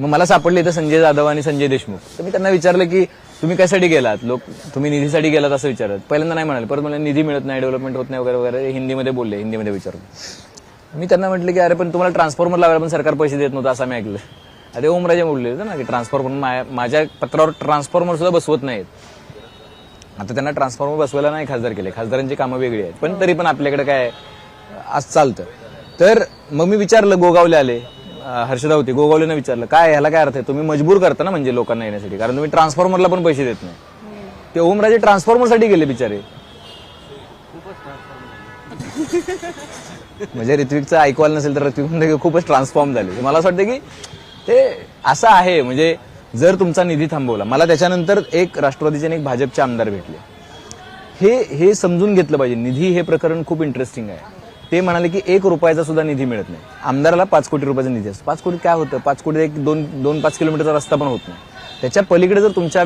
मग मला सापडले इथं संजय जाधव आणि संजय देशमुख. तर मी त्यांना विचारलं की तुम्ही कशासाठी गेलात, तुम्ही निधीसाठी गेलात असं विचारत. पहिल्यांदा नाही म्हणाले, परत मला निधी मिळत नाही, डेव्हलपमेंट होत नाही वगैरे वगैरे हिंदीमध्ये बोलले, हिंदीमध्ये विचारलं. मी त्यांना म्हटलं की अरे पण तुम्हाला ट्रान्सफॉर्मर लावायला पण सरकार पैसे देत नव्हतं असं मी ऐकलं. अरे ओमराजे बोलले होते ना की ट्रान्सफॉर्मर, माझ्या पत्रावर ट्रान्सफॉर्मर सुद्धा बसवत नाहीत. आता त्यांना ट्रान्सफॉर्मर बसवायला नाही खासदार केले, खासदारांची कामं वेगळी आहेत, पण तरी पण आपल्याकडे काय आज चालतं. तर मग मी विचारलं, गोगावले आले, हर्षदा होती, गोगावलेनं विचारलं काय ह्याला काय अर्थ आहे, तुम्ही मजबूर करता ना म्हणजे लोकांना येण्यासाठी, कारण तुम्ही ट्रान्सफॉर्मरला पण पैसे देत नाही. ते ओमराजे ट्रान्सफॉर्मरसाठी गेले बिचारे. म्हणजे ऋत्विकचं ऐकवायला नसेल तर ऋत्विक म्हणजे खूपच ट्रान्सफॉर्म झाले. मला असं वाटतं की ते असं आहे, म्हणजे जर तुमचा निधी थांबवला. मला त्याच्यानंतर एक राष्ट्रवादीचे आणि एक भाजपचे आमदार भेटले. हे समजून घेतलं पाहिजे. निधी हे प्रकरण खूप इंटरेस्टिंग आहे. ते म्हणाले की 1 रुपयाचा सुद्धा निधी मिळत नाही. आमदाराला 5 कोटी रुपयाचा निधी असतो. 5 कोटी काय होतं, 5 कोटी एक 2-5 किलोमीटरचा रस्ता पण होत नाही. त्याच्या पलीकडे जर तुमच्या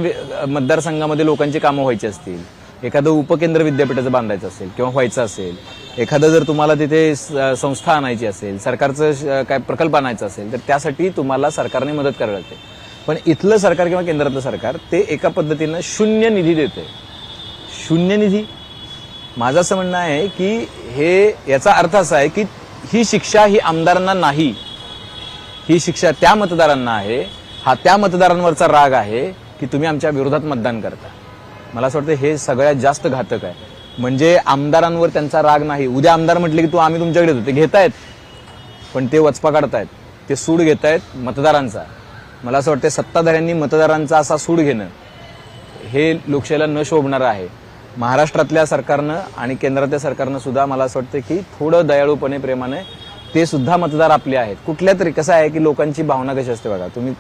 मतदारसंघामध्ये लोकांची कामं व्हायची असतील, एखादं उपकेंद्र विद्यापीठाचं बांधायचं असेल किंवा व्हायचं असेल, एखादं जर तुम्हाला तिथे संस्था आणायची असेल, सरकारचं काय प्रकल्प आणायचा असेल, तर त्यासाठी तुम्हाला सरकारने मदत करावी लागते. पण इथलं सरकार किंवा केंद्रातलं सरकार ते एका पद्धतीनं शून्य निधी देते. शून्य निधी. माझं असं म्हणणं आहे की याचा अर्थ असा आहे की ही शिक्षा ही आमदारांना नाही, ही शिक्षा त्या मतदारांना आहे. हा त्या मतदारांवरचा राग आहे की तुम्ही आमच्या विरोधात मतदान करता. मला असं वाटतं हे सगळ्यात जास्त घातक आहे. म्हणजे आमदारांवर त्यांचा राग नाही. उद्या आमदार म्हटले की आम्ही तुमच्याकडे येतो, ते घेतायत, पण ते वचपा काढतायत, ते सूड घेतायत मतदारांचा. मला असं वाटतं सत्ताधाऱ्यांनी मतदारांचा असा सूड घेणं हे लोकशाहीला न शोभणारं आहे. महाराष्ट्रातल्या सरकारनं आणि केंद्रातल्या सरकारनं सुद्धा मला असं वाटतं की थोडं दयाळूपणे, प्रेमाने, ते सुद्धा मतदार आपले आहेत. कुठल्या तरी कसं आहे की लोकांची भावना कशी असते बघा. तुम्ही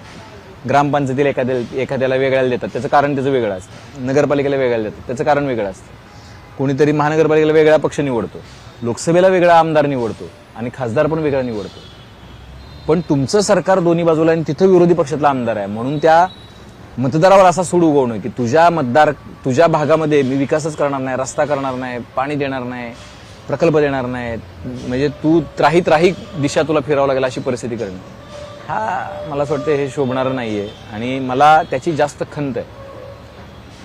ग्रामपंचायतीला एखाद्याला वेगळ्याला देतात, त्याचं कारण त्याचं वेगळं असतं. नगरपालिकेला वेगळ्याला देतात, त्याचं कारण वेगळं असतं. कोणीतरी महानगरपालिकेला वेगळा पक्ष निवडतो, लोकसभेला वेगळा आमदार निवडतो आणि खासदार पण वेगळा निवडतो. पण तुमचं सरकार दोन्ही बाजूला आणि तिथं विरोधी पक्षातला आमदार आहे. म्हणून त्या मतदारावर असा सूड उगवणं की तुझ्या भागामध्ये मी विकासच करणार नाही, रस्ता करणार नाही, पाणी देणार नाही, प्रकल्प देणार नाही, म्हणजे तू त्राही दिशा तुला फिरावं लागेल अशी परिस्थिती करणं, हा मला असं वाटतं हे शोभणारं नाहीये. आणि मला त्याची जास्त खंत आहे.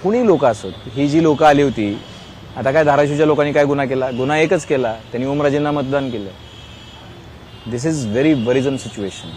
कुणी लोक असत, ही जी लोकं आली होती, आता काय धाराशिवच्या लोकांनी काय गुन्हा केला? गुन्हा एकच केला, त्यांनी ओमराजेंना मतदान केलं. दिस इज व्हेरी वरिझम सिच्युएशन.